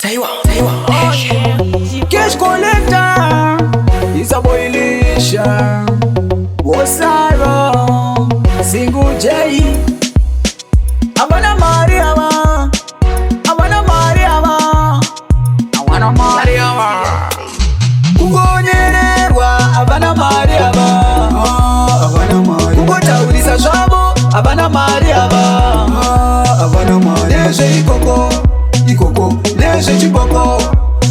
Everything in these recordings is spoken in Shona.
Cash collector is a boilisha. Wosaro single J. Avana Mariama, Avana Mariama, Avana Mariama. Kugonerwa Avana Mariama, Avana Mariama. Kugotawulisa shabo Avana Mariama, Avana Mariama. Neje ikoko, ikoko, neje chiboko,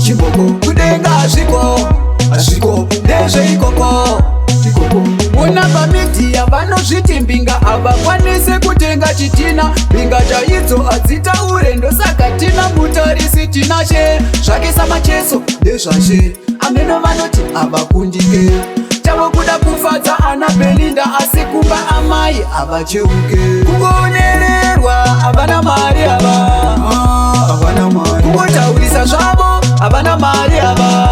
chiboko. Kudenga ashiko, neje ikoko, ikoko. Unapa miti avanozviti mbinga avakwanise kutenga chitina. Mbinga chaidzo adzita urendo saka tina mutarisi tinashe. Zvake samacheso ndezvashe ameno vanoti avakundike. Chavo kuda kufadza ana Belinda asi kumba amai avacheuke. Kugonererwa avana mari ava, avana mari. Kugotaurisa zvavo avana mari ava,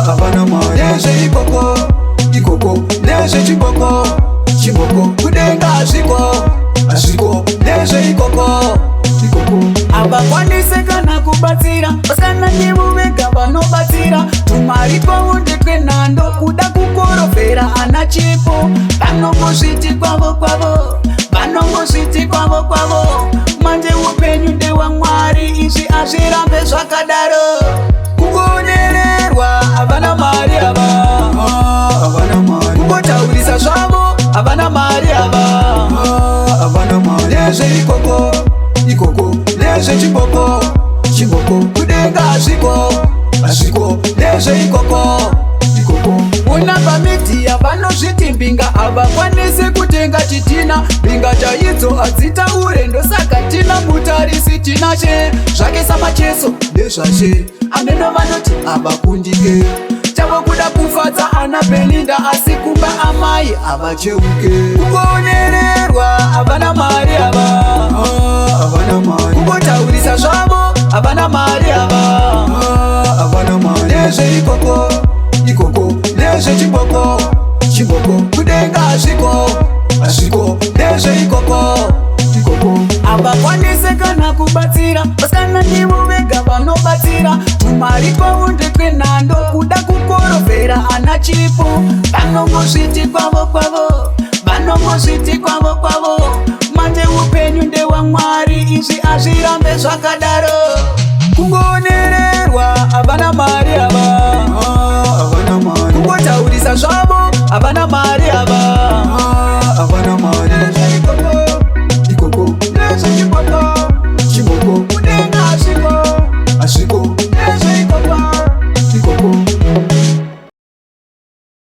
avana mari. Nezve ikoko, ikoko, nezve chiboko, chiboko. Kudenga ashiko, nezve ikoko, ikoko. Avakwanise kana kubatsira, vasana ndivo vega vanobatsira. Tumari twaundekwe nando kuda kukorofera ana chipo. Vanongozviti kwavo kwavo, vanongozviti kwavo kwavo. Manje upenyu ndewaMwari, izvi azvirambe zvakadaro. Kugonererwa avana mari ava, avana mari. Kugotaurisa zvavo avana mari ava, avana mari. Nezve ikoko, ikoko, nezve chiboko, chiboko. Kudenga ashiko, nezve ikoko, ikoko. Unapa miti avanozviti mbinga avakwanise kutenga chitina. Mbinga chaidzo adzita urendo saka tina mutarisi tinashe. Zvake samacheso ndezvashe ameno vanoti avakundike. Chavo kuda kufadza ana Belinda asi kumba amai avacheuke. Kugonererwa avana mari ava, avana mari. Kugotaurisa zvavo avana mari ava, avana mari. Nezve ikoko, ikoko, nezve chiboko, chiboko. Kudenga ashiko, nezve ikoko, ikoko. Avakwanise kana kubatsira, vasana ndivo vega vanobatsira. Tumari twaundekwe nando kuda kukorofera ana chipo. Vanongozviti kwavo kwavo, vanongozviti kwavo kwavo. Manje upenyu ndewaMwari, izvi azvirambe zvakadaro.